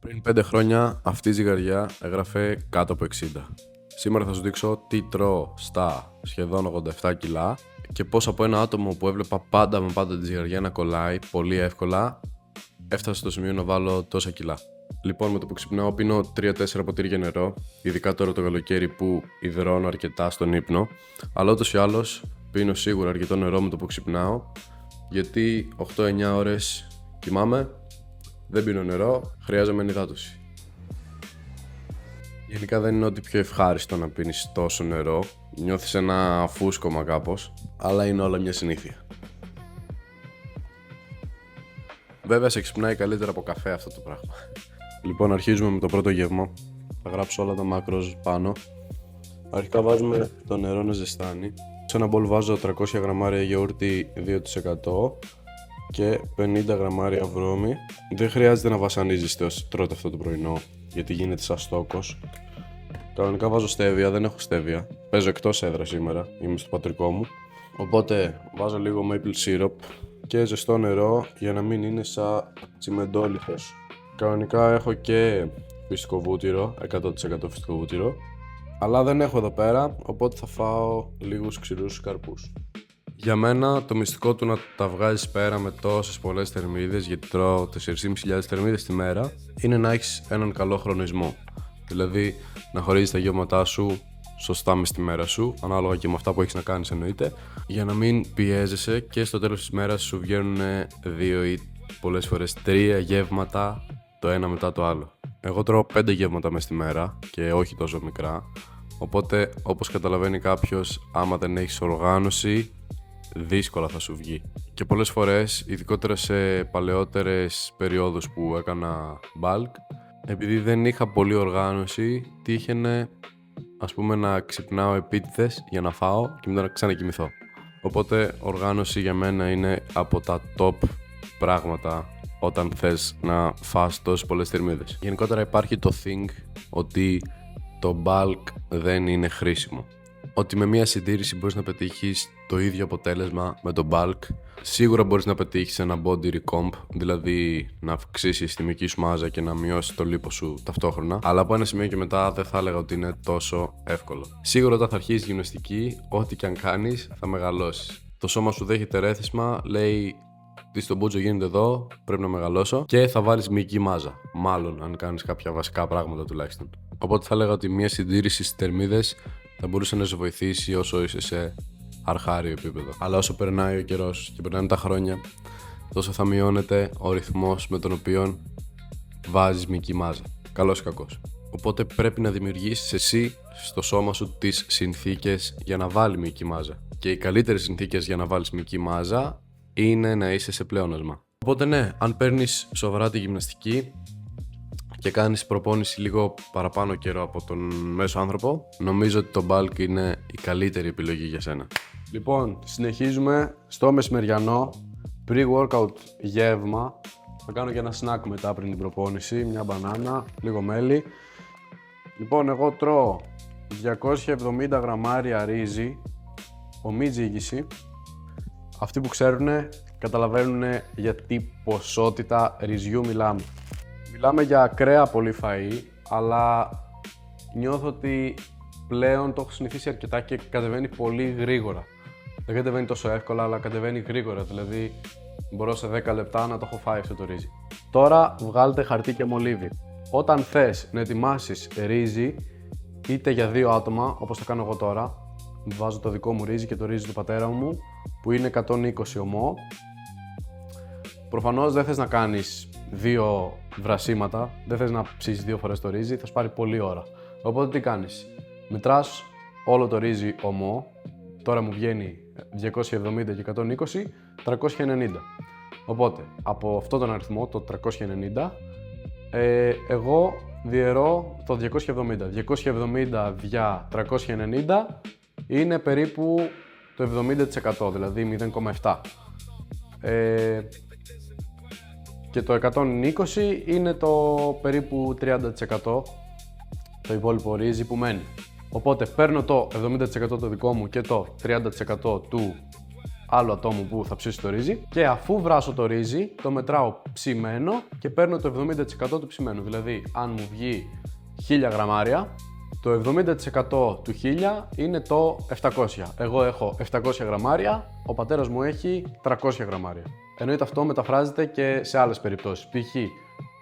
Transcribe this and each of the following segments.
Πριν 5 χρόνια αυτή η ζυγαριά έγραφε κάτω από 60. Σήμερα θα σου δείξω τι τρώω στα σχεδόν 87 κιλά και πώς από ένα άτομο που έβλεπα πάντα τη ζυγαριά να κολλάει πολύ εύκολα έφτασα στο σημείο να βάλω τόσα κιλά. Λοιπόν, με το που ξυπνάω πίνω 3-4 ποτήρια νερό, ειδικά τώρα το καλοκαίρι που υδρώνω αρκετά στον ύπνο, αλλά ούτως ή άλλως πίνω σίγουρα αρκετό νερό με το που ξυπνάω, γιατί 8-9 ώρες κοιμάμαι, δεν πίνω νερό, χρειάζομαι ενυδάτωση. Γενικά δεν είναι ό,τι πιο ευχάριστο να πίνεις τόσο νερό, νιώθεις ένα φούσκωμα κάπως, αλλά είναι όλα μια συνήθεια. Βέβαια σε ξυπνάει καλύτερα από καφέ αυτό το πράγμα. Λοιπόν, αρχίζουμε με το πρώτο γεύμα. Θα γράψω όλα τα μάκρος πάνω. Αρχικά βάζουμε το νερό να ζεστάνει. Σε ένα μπολ βάζω 300 γραμμάρια γιαούρτι 2% και 50 γραμμάρια βρώμη. Δεν χρειάζεται να βασανίζεστε όσοι τρώτε αυτό το πρωινό, γιατί γίνεται σαν στόκος. Κανονικά βάζω στέβια, δεν έχω στέβια. Παίζω εκτός έδρας σήμερα, είμαι στο πατρικό μου. Οπότε βάζω λίγο maple syrup και ζεστό νερό για να μην είναι σαν τσιμεντόλιθος. Κανονικά έχω και φυστικό βούτυρο, 100% φυστικό βούτυρο, αλλά δεν έχω εδώ πέρα, οπότε θα φάω λίγους ξηρούς καρπούς. Για μένα το μυστικό του να τα βγάζεις πέρα με τόσες πολλές θερμίδες, γιατί τρώω 4.500 θερμίδες τη μέρα, είναι να έχεις έναν καλό χρονισμό. Δηλαδή να χωρίζεις τα γεύματά σου σωστά μες τη μέρα σου, ανάλογα και με αυτά που έχεις να κάνεις εννοείται, για να μην πιέζεσαι και στο τέλος της μέρας σου βγαίνουν 2 ή πολλές φορές 3 γεύματα το ένα μετά το άλλο. Εγώ τρώω 5 γεύματα μες τη μέρα και όχι τόσο μικρά, οπότε όπως καταλαβαίνει κάποιος, άμα δεν έχεις οργάνωση, δύσκολα θα σου βγει. Και πολλές φορές, ειδικότερα σε παλαιότερες περιόδους που έκανα bulk, επειδή δεν είχα πολλή οργάνωση, τύχαινε ας πούμε να ξυπνάω επίτηδες για να φάω και μετά να ξανακοιμηθώ. Οπότε οργάνωση για μένα είναι από τα top πράγματα όταν θες να φας τόσες πολλές θερμίδες. Γενικότερα υπάρχει το think ότι το bulk δεν είναι χρήσιμο. Ότι με μια συντήρηση μπορείς να πετύχεις το ίδιο αποτέλεσμα με το bulk. Σίγουρα μπορείς να πετύχεις ένα body recomp, δηλαδή να αυξήσεις τη μυϊκή σου μάζα και να μειώσεις το λίπος σου ταυτόχρονα. Αλλά από ένα σημείο και μετά δεν θα έλεγα ότι είναι τόσο εύκολο. Σίγουρα όταν θα αρχίσεις γυμναστική, ό,τι και αν κάνεις θα μεγαλώσεις. Το σώμα σου δέχεται ρέθισμα, λέει τι στον μπούτσο γίνεται εδώ, πρέπει να μεγαλώσω και θα βάλεις μυϊκή μάζα. Μάλλον αν κάνεις κάποια βασικά πράγματα τουλάχιστον. Οπότε θα έλεγα ότι μια συντήρηση στις θερμίδες θα μπορούσε να σε βοηθήσει όσο είσαι σε αρχάριο επίπεδο. Αλλά όσο περνάει ο καιρός και περνάνε τα χρόνια, τόσο θα μειώνεται ο ρυθμός με τον οποίο βάζεις μυϊκή μάζα. Καλός ή κακός. Οπότε πρέπει να δημιουργήσεις εσύ στο σώμα σου τις συνθήκες για να βάλει μυϊκή μάζα. Και οι καλύτερες συνθήκες για να βάλεις μυϊκή μάζα είναι να είσαι σε πλεόνασμα. Οπότε ναι, αν παίρνεις σοβαρά τη γυμναστική και κάνεις προπόνηση λίγο παραπάνω καιρό από τον μέσο άνθρωπο, νομίζω ότι το bulk είναι η καλύτερη επιλογή για σένα. Λοιπόν, συνεχίζουμε στο μεσημεριανό pre-workout γεύμα. Θα κάνω και ένα snack μετά πριν την προπόνηση, μια μπανάνα, λίγο μέλι. Λοιπόν, εγώ τρώω 270 γραμμάρια ρύζι, ομή ζύγηση. Αυτοί που ξέρουν καταλαβαίνουν για τι ποσότητα ρυζιού μιλάμε. Μιλάμε για ακραία πολύ φαΐ, αλλά νιώθω ότι πλέον το έχω συνηθίσει αρκετά και κατεβαίνει πολύ γρήγορα. Δεν κατεβαίνει τόσο εύκολα, αλλά κατεβαίνει γρήγορα, δηλαδή μπορώ σε 10 λεπτά να το έχω φάει αυτό το ρύζι. Τώρα βγάλτε χαρτί και μολύβι. Όταν θες να ετοιμάσεις ρύζι, είτε για 2 άτομα, όπως θα κάνω εγώ τώρα, βάζω το δικό μου ρύζι και το ρύζι του πατέρα μου, που είναι 120 ομό. Προφανώς δεν θες να κάνεις 2 βρασίματα, δεν θες να ψήσεις 2 φορές το ρύζι, θα σου πάρει πολλή ώρα. Οπότε τι κάνεις, μετράς όλο το ρύζι ομό, τώρα μου βγαίνει 270 και 120, 390. Οπότε από αυτόν τον αριθμό, το 390, εγώ διαιρώ το 270. 270 δια 390 είναι περίπου το 70%, δηλαδή 0,7. Και το 120 είναι το περίπου 30%, το υπόλοιπο ρύζι που μένει. Οπότε παίρνω το 70% το δικό μου και το 30% του άλλου ατόμου που θα ψήσει το ρύζι. Και αφού βράσω το ρύζι, το μετράω ψημένο και παίρνω το 70% του ψημένου. Δηλαδή, αν μου βγει 1000 γραμμάρια, το 70% του 1000 είναι το 700. Εγώ έχω 700 γραμμάρια, ο πατέρας μου έχει 300 γραμμάρια. Εννοείται αυτό μεταφράζεται και σε άλλες περιπτώσεις. Π.χ.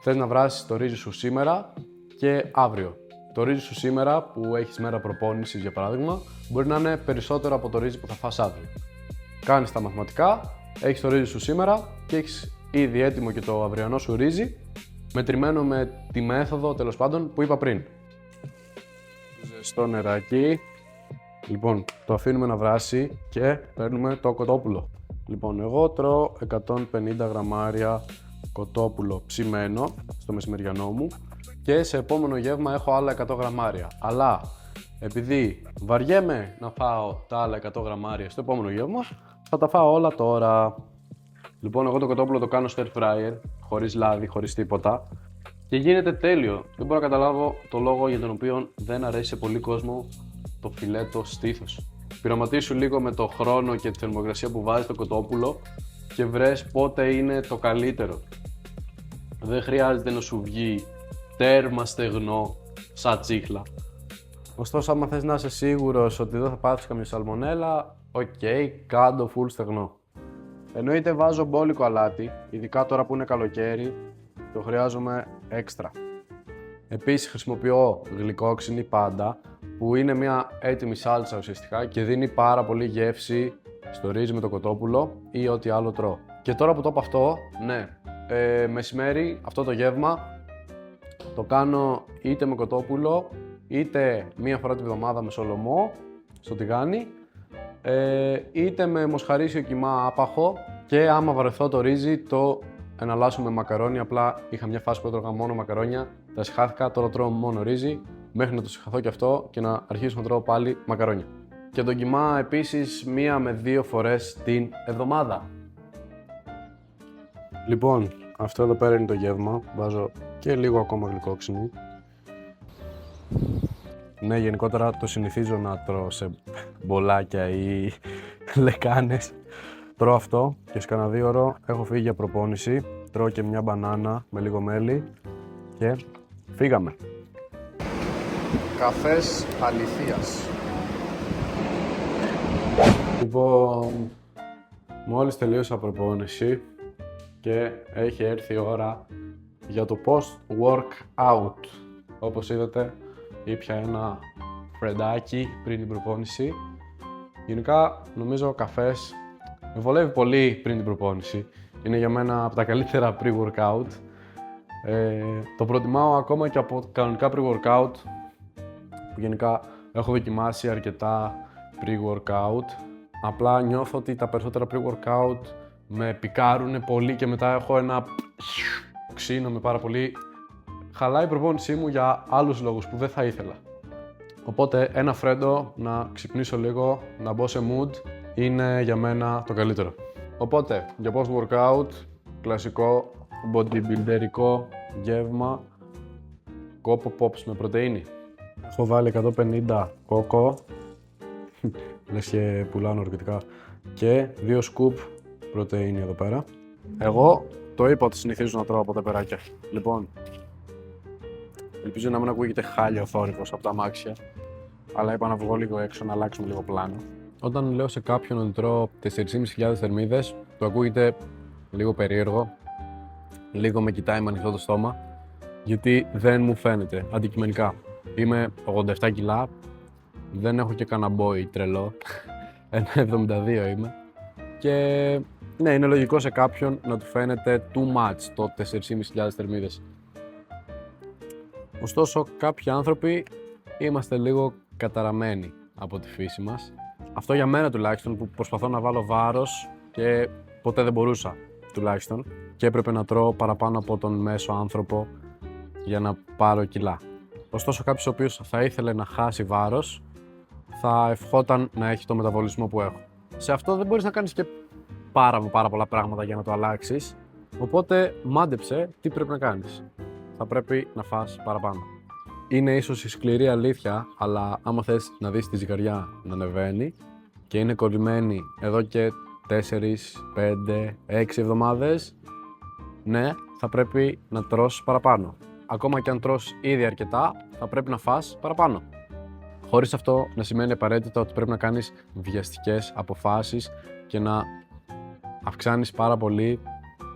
θες να βράσεις το ρύζι σου σήμερα και αύριο. Το ρύζι σου σήμερα που έχεις μέρα προπόνησης για παράδειγμα, μπορεί να είναι περισσότερο από το ρύζι που θα φας αύριο. Κάνεις τα μαθηματικά, έχεις το ρύζι σου σήμερα και έχεις ήδη έτοιμο και το αυριανό σου ρύζι, μετρημένο με τη μέθοδο τέλος πάντων που είπα πριν. Ζεστό νεράκι. Λοιπόν, το αφήνουμε να βράσει και παίρνουμε το κοτόπουλο. Λοιπόν, εγώ τρώω 150 γραμμάρια κοτόπουλο ψημένο στο μεσημεριανό μου και σε επόμενο γεύμα έχω άλλα 100 γραμμάρια. Αλλά επειδή βαριέμαι να φάω τα άλλα 100 γραμμάρια στο επόμενο γεύμα, θα τα φάω όλα τώρα. Λοιπόν, εγώ το κοτόπουλο το κάνω στο air fryer, χωρίς λάδι, χωρίς τίποτα. Και γίνεται τέλειο. Δεν μπορώ να καταλάβω το λόγο για τον οποίο δεν αρέσει σε πολύ κόσμο το φιλέτο στήθος. Πειραματίσου λίγο με το χρόνο και τη θερμοκρασία που βάζει το κοτόπουλο και βρες πότε είναι το καλύτερο. Δεν χρειάζεται να σου βγει τέρμα στεγνό σαν τσίχλα. Ωστόσο, άμα θες να είσαι σίγουρος ότι δεν θα πάθεις καμία σαλμονέλα, κάντο full στεγνό. Εννοείται βάζω μπόλικο αλάτι, ειδικά τώρα που είναι καλοκαίρι, το χρειάζομαι έξτρα. Επίσης χρησιμοποιώ γλυκόξυνη πάντα, που είναι μια έτοιμη σάλτσα ουσιαστικά και δίνει πάρα πολύ γεύση στο ρύζι με το κοτόπουλο ή ό,τι άλλο τρώω. Και τώρα που το είπα αυτό, ναι, μεσημέρι αυτό το γεύμα το κάνω είτε με κοτόπουλο, είτε μία φορά τη βδομάδα με σολομό στο τηγάνι, είτε με μοσχαρίσιο κιμά άπαχο και άμα βαρεθώ το ρύζι το εναλλάσσω με μακαρόνια. Απλά είχα μια φάση που έτρωγα μόνο μακαρόνια, τα συχάθηκα, τώρα τρώω μόνο ρύζι μέχρι να το συχαθώ και αυτό και να αρχίσω να τρώω πάλι μακαρόνια. Και τον κιμά επίσης 1 με 2 φορές την εβδομάδα. Λοιπόν, αυτό εδώ πέρα είναι το γεύμα, βάζω και λίγο ακόμα γλυκόξυνη. Ναι, γενικότερα το συνηθίζω να τρώω σε μπολάκια ή λεκάνες. Τρώω αυτό και σε κανένα 2 ώρο έχω φύγει για προπόνηση. Τρώω και μια μπανάνα με λίγο μέλι και φύγαμε. Καφές αληθείας. Λοιπόν, μόλις τελείωσα προπόνηση και έχει έρθει η ώρα για το post-workout. Όπως είδατε, ήπια ένα φρεντάκι πριν την προπόνηση. Γενικά, νομίζω ο καφές με βολεύει πολύ πριν την προπόνηση. Είναι για μένα από τα καλύτερα pre-workout. Το προτιμάω ακόμα και από κανονικά pre-workout, που γενικά έχω δοκιμάσει αρκετά pre-workout. Απλά νιώθω ότι τα περισσότερα pre-workout με πικάρουν πολύ και μετά έχω ένα ξύνομαι πάρα πολύ. Χαλάει η προπόνησή μου για άλλους λόγους που δεν θα ήθελα. Οπότε ένα φρέντο να ξυπνήσω λίγο, να μπω σε mood, είναι για μένα το καλύτερο. Οπότε για post-workout, κλασικό bodybuilderικό γεύμα, κόπο pops με πρωτεΐνη. Έχω βάλει 150 κόκο, λες και πουλάω ναρκωτικά, και 2 σκουπ πρωτεΐνη εδώ πέρα. Εγώ το είπα ότι συνηθίζω να τρώω από τα περάκια. Λοιπόν, ελπίζω να μην ακούγεται χάλια ο θόρυβος από τα αμάξια, αλλά είπα να βγω λίγο έξω, να αλλάξουμε λίγο πλάνο. Όταν λέω σε κάποιον ότι τρώω 4.500 θερμίδες, το ακούγεται λίγο περίεργο, λίγο με κοιτάει με ανοιχτό το στόμα, γιατί δεν μου φαίνεται αντικειμενικά. Είμαι 87 κιλά, δεν έχω και κανένα μπόι τρελό, 1,72 είμαι και ναι, είναι λογικό σε κάποιον να του φαίνεται too much το 4.500 θερμίδες. Ωστόσο, κάποιοι άνθρωποι είμαστε λίγο καταραμένοι από τη φύση μας. Αυτό για μένα τουλάχιστον, που προσπαθώ να βάλω βάρος και ποτέ δεν μπορούσα τουλάχιστον και έπρεπε να τρώω παραπάνω από τον μέσο άνθρωπο για να πάρω κιλά. Ωστόσο, κάποιος ο οποίος θα ήθελε να χάσει βάρος θα ευχόταν να έχει το μεταβολισμό που έχω. Σε αυτό δεν μπορείς να κάνεις και πάρα πολλά πράγματα για να το αλλάξεις, οπότε μάντεψε τι πρέπει να κάνεις. Θα πρέπει να φας παραπάνω. Είναι ίσως η σκληρή αλήθεια, αλλά άμα θες να δεις τη ζυγαριά να ανεβαίνει και είναι κολλημένη εδώ και 5, 6 εβδομάδες, ναι, θα πρέπει να τρως παραπάνω. Ακόμα και αν τρως ήδη αρκετά, θα πρέπει να φας παραπάνω. Χωρίς αυτό να σημαίνει απαραίτητα ότι πρέπει να κάνεις βιαστικές αποφάσεις και να αυξάνεις πάρα πολύ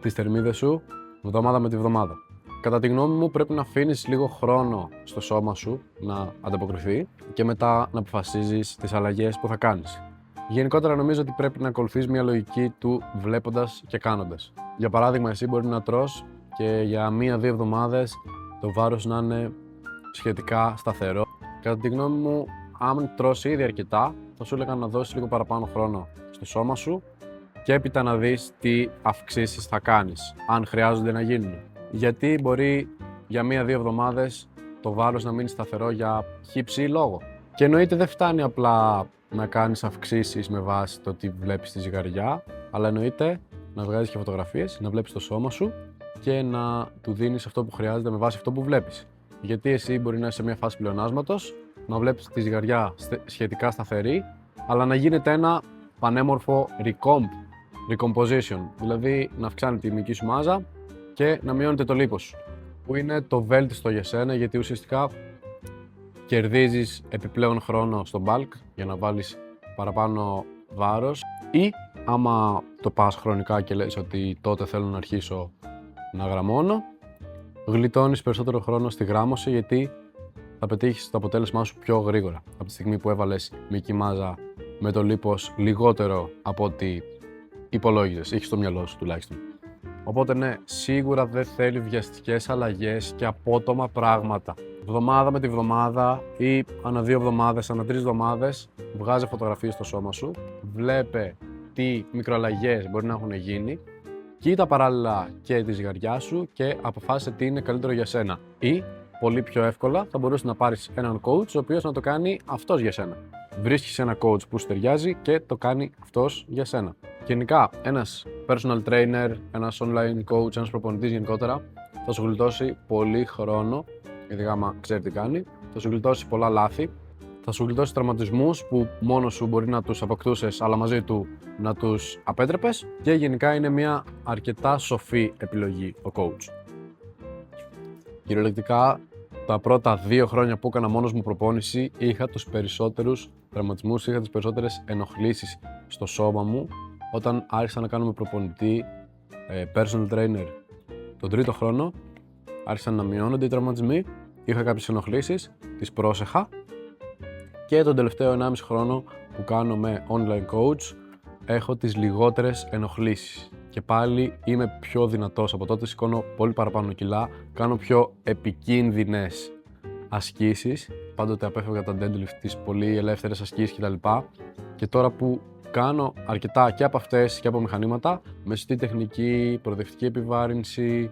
τις θερμίδες σου εβδομάδα με τη βδομάδα. Κατά τη γνώμη μου, πρέπει να αφήνεις λίγο χρόνο στο σώμα σου να ανταποκριθεί και μετά να αποφασίζεις τις αλλαγές που θα κάνεις. Γενικότερα, νομίζω ότι πρέπει να ακολουθείς μια λογική του βλέποντας και κάνοντας. Για παράδειγμα, εσύ μπορεί να τρως και για 1-2 εβδομάδες το βάρος να είναι σχετικά σταθερό. Κατά τη γνώμη μου, αν τρως ήδη αρκετά, θα σου έλεγα να δώσεις λίγο παραπάνω χρόνο στο σώμα σου και έπειτα να δεις τι αυξήσεις θα κάνεις, αν χρειάζονται να γίνουν. Γιατί μπορεί για 1-2 εβδομάδες το βάρος να μείνει σταθερό για χύψη λόγο. Και εννοείται δεν φτάνει απλά να κάνεις αυξήσεις με βάση το τι βλέπεις στη ζυγαριά, αλλά εννοείται να βγάζεις και φωτογραφίες, να βλέπεις το σώμα σου και να του δίνεις αυτό που χρειάζεται με βάση αυτό που βλέπεις. Γιατί εσύ μπορεί να είσαι σε μια φάση πλεονάσματος, να βλέπεις τη ζυγαριά σχετικά σταθερή, αλλά να γίνεται ένα πανέμορφο recomposition, δηλαδή να αυξάνει τη μυϊκή σου μάζα και να μειώνεται το λίπος σου, που είναι το βέλτιστο για σένα, γιατί ουσιαστικά κερδίζεις επιπλέον χρόνο στο bulk για να βάλεις παραπάνω βάρος, ή άμα το πας χρονικά και λες ότι τότε θέλω να αρχίσω να γραμμώνω, γλιτώνεις περισσότερο χρόνο στη γράμμωση, γιατί θα πετύχεις το αποτέλεσμά σου πιο γρήγορα από τη στιγμή που έβαλες μυϊκή μάζα με το λίπος λιγότερο από ό,τι υπολόγιζες, είχες στο μυαλό σου τουλάχιστον. Οπότε ναι, σίγουρα δεν θέλει βιαστικές αλλαγές και απότομα πράγματα. Βδομάδα με τη βδομάδα ή ανά 2 εβδομάδες, ανά 3 εβδομάδες, βγάζε φωτογραφίες στο σώμα σου, βλέπε τι μικροαλλαγές μπορεί να έχουν γίνει, κοίτα παράλληλα και τη ζυγαριά σου και αποφάσισε τι είναι καλύτερο για σένα. Ή, πολύ πιο εύκολα, θα μπορούσε να πάρεις έναν coach ο οποίος να το κάνει αυτός για σένα. Βρίσκεις ένα coach που σου ταιριάζει και το κάνει αυτός για σένα. Γενικά, ένας personal trainer, ένας online coach, ένας προπονητής γενικότερα, θα σου γλιτώσει πολύ χρόνο, ειδικά άμα ξέρει τι κάνει, θα σου γλιτώσει πολλά λάθη, θα σου γλιτώσει τραυματισμούς που μόνος σου μπορεί να τους αποκτούσες, αλλά μαζί του να τους απέτρεπες, και γενικά είναι μια αρκετά σοφή επιλογή ο coach. Κυριολεκτικά, τα πρώτα 2 χρόνια που έκανα μόνος μου προπόνηση, είχα τους περισσότερους τραυματισμούς, είχα τις περισσότερες ενοχλήσεις στο σώμα μου. Όταν άρχισα να κάνουμε προπονητή, personal trainer, τον 3ο χρόνο, άρχισαν να μειώνονται οι τραυματισμοί, είχα κάποιες ενοχλήσεις, τις πρόσεχα, και τον τελευταίο 1,5 χρόνο που κάνω με online coach, έχω τις λιγότερες ενοχλήσεις. Και πάλι είμαι πιο δυνατός από τότε, σηκώνω πολύ παραπάνω κιλά, κάνω πιο επικίνδυνες ασκήσεις. Πάντοτε απέφευγα τα deadlift, τις πολύ ελεύθερες ασκήσεις κτλ. Και τώρα που κάνω αρκετά και από αυτές και από μηχανήματα, με σωστή τεχνική, προοδευτική επιβάρυνση,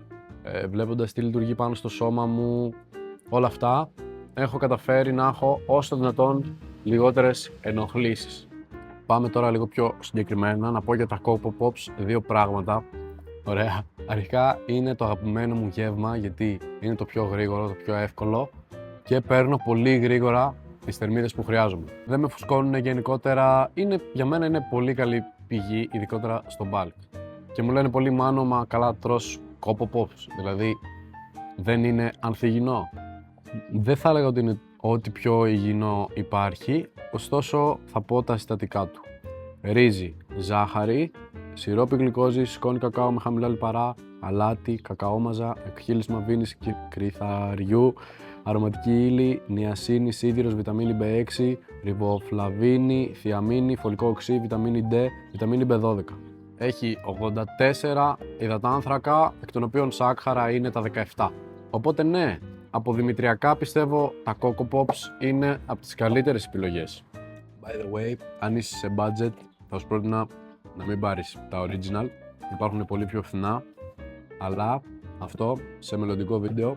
βλέποντας τι λειτουργεί πάνω στο σώμα μου, όλα αυτά, έχω καταφέρει να έχω όσο δυνατόν λιγότερες ενοχλήσεις. Πάμε τώρα λίγο πιο συγκεκριμένα να πω για τα Coco Pops 2 πράγματα. Ωραία. Αρχικά είναι το αγαπημένο μου γεύμα, γιατί είναι το πιο γρήγορο, το πιο εύκολο και παίρνω πολύ γρήγορα τις θερμίδες που χρειάζομαι. Δεν με φουσκώνουν γενικότερα, για μένα είναι πολύ καλή πηγή, ειδικότερα στο bulk. Και μου λένε πολύ, Μάνο, μα καλά τρως Coco Pops, δηλαδή δεν είναι ανθυγιεινό. Δεν θα έλεγα ότι είναι ό,τι πιο υγιεινό υπάρχει, ωστόσο θα πω τα συστατικά του. Ρύζι, ζάχαρη, σιρόπι γλυκόζης, σκόνη κακάο με χαμηλά λιπαρά, αλάτι, κακαόμαζα, εκχύλισμα βίνης και κρυθαριού, αρωματική ύλη, νιασίνη, σίδηρος, βιταμίνη B6, ριβοφλαβίνη, θιαμίνη, φωλικό οξύ, βιταμίνη D, βιταμίνη B12. Έχει 84 υδατάνθρακα, εκ των οποίων σάκχαρα είναι τα 17. Οπότε ναι, από δημητριακά πιστεύω τα Coco Pops είναι από τις καλύτερες επιλογές. By the way, αν είσαι σε budget, θα σου πρότεινα να μην πάρεις τα original, υπάρχουν πολύ πιο φθηνά, αλλά αυτό σε μελλοντικό βίντεο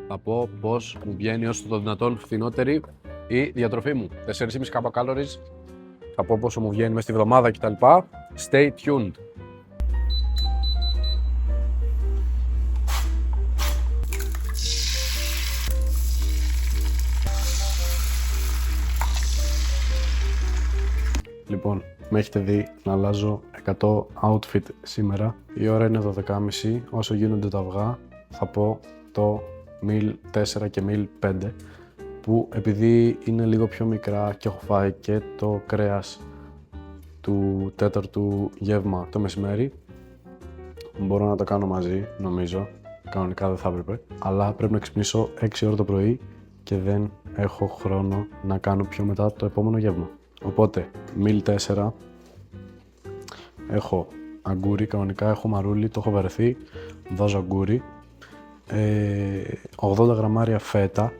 θα πω πώς μου βγαίνει όσο το δυνατόν φθηνότερη η διατροφή μου. 4,5 calories, θα πω πόσο μου βγαίνει μέσα στη βδομάδα κτλ. Stay tuned! Λοιπόν, με έχετε δει να αλλάζω 100 outfit σήμερα. Η ώρα είναι 12.30, όσο γίνονται τα αυγά θα πω το meal 4 και meal 5, που επειδή είναι λίγο πιο μικρά και έχω φάει και το κρέας του τέταρτου γεύμα το μεσημέρι, μπορώ να το κάνω μαζί, νομίζω. Κανονικά δεν θα έπρεπε, αλλά πρέπει να ξυπνήσω 6 ώρα το πρωί και δεν έχω χρόνο να κάνω πιο μετά το επόμενο γεύμα. Οπότε, meal 4, έχω αγκούρι, κανονικά έχω μαρούλι, το έχω βαρεθεί, βάζω αγκούρι, 80 γραμμάρια φέτα,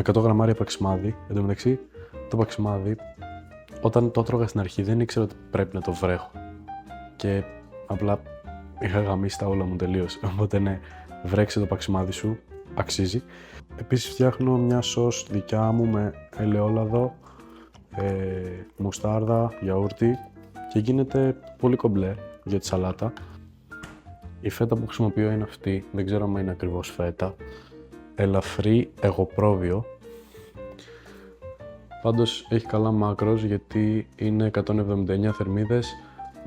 100 γραμμάρια παξιμάδι. Εν τω μεταξύ, το παξιμάδι, όταν το έτρωγα στην αρχή δεν ήξερα ότι πρέπει να το βρέχω και απλά είχα γαμίσει τα όλα μου τελείως. Οπότε ναι, βρέξε το παξιμάδι σου, αξίζει. Επίσης φτιάχνω μια σως δικιά μου με ελαιόλαδο, μουστάρδα, γιαούρτι και γίνεται πολύ κομπλέ για τη σαλάτα. Η φέτα που χρησιμοποιώ είναι αυτή, δεν ξέρω αν είναι ακριβώς φέτα. Ελαφρύ εγωπρόβιο. Πάντως έχει καλά μάκρος γιατί είναι 179 θερμίδες,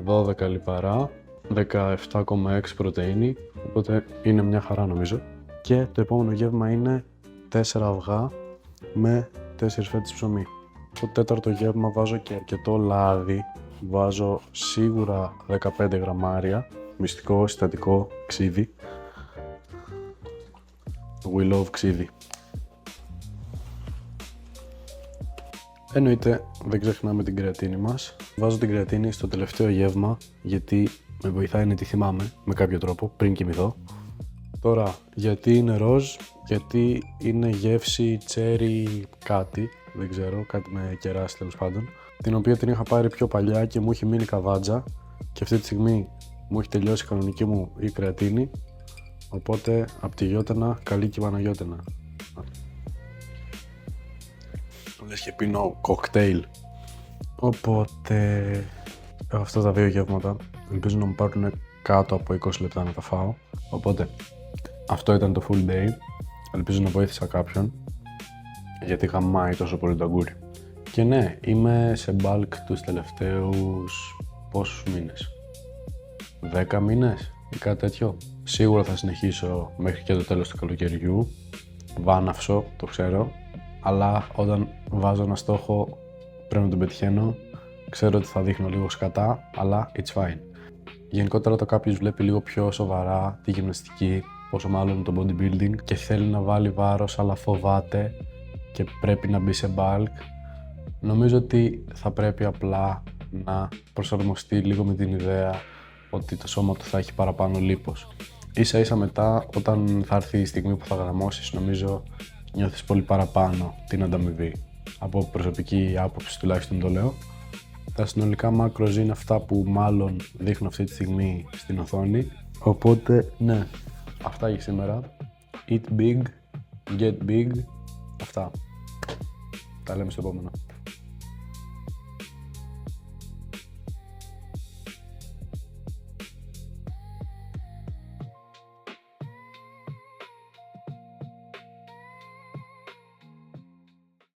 12 λιπαρά, 17,6 πρωτεΐνη, οπότε είναι μια χαρά νομίζω. Και το επόμενο γεύμα είναι 4 αυγά με 4 φέτες ψωμί. Το τέταρτο γεύμα βάζω και αρκετό λάδι, βάζω σίγουρα 15 γραμμάρια, μυστικό συστατικό ξύδι. We love ξύδι. Εννοείται δεν ξεχνάμε την κρεατίνη μας. Βάζω την κρεατίνη στο τελευταίο γεύμα γιατί με βοηθάει να τη θυμάμαι με κάποιο τρόπο πριν κοιμηθώ. Τώρα, γιατί είναι ροζ, γιατί είναι γεύση τσέρι κάτι, δεν ξέρω, κάτι με κεράσι τέλος πάντων, την οποία την είχα πάρει πιο παλιά και μου έχει μείνει καβάτζα και αυτή τη στιγμή μου έχει τελειώσει η κανονική μου η κρεατίνη, οπότε απ' τη γιώτανα καλή και Παναγιώτανα. Λες και πίνω κοκτέιλ. Οπότε έχω αυτά τα δύο γεύματα, ελπίζω να μου πάρουν κάτω από 20 λεπτά να τα φάω. Οπότε αυτό ήταν το full day, ελπίζω να βοήθησα κάποιον γιατί γαμάει τόσο πολύ το αγκούρι. Και ναι, είμαι σε bulk τους τελευταίους πόσους μήνες, 10 μήνες ή κάτι τέτοιο. Σίγουρα θα συνεχίσω μέχρι και το τέλος του καλοκαιριού, βάναυσο, το ξέρω, αλλά όταν βάζω ένα στόχο πρέπει να τον πετυχαίνω. Ξέρω ότι θα δείχνω λίγο σκατά, αλλά it's fine. Γενικότερα το κάποιος βλέπει λίγο πιο σοβαρά τη γυμναστική, πόσο μάλλον το bodybuilding, και θέλει να βάλει βάρος αλλά φοβάται και πρέπει να μπει σε bulk, νομίζω ότι θα πρέπει απλά να προσαρμοστεί λίγο με την ιδέα ότι το σώμα του θα έχει παραπάνω λίπος. Ίσα ίσα μετά, όταν θα έρθει η στιγμή που θα γραμμώσεις, νομίζω νιώθεις πολύ παραπάνω την ανταμοιβή. Από προσωπική άποψη τουλάχιστον το λέω. Τα συνολικά macros είναι αυτά που μάλλον δείχνω αυτή τη στιγμή στην οθόνη. Οπότε ναι, αυτά για σήμερα. Eat big, get big. Αυτά. Τα λέμε στο επόμενο.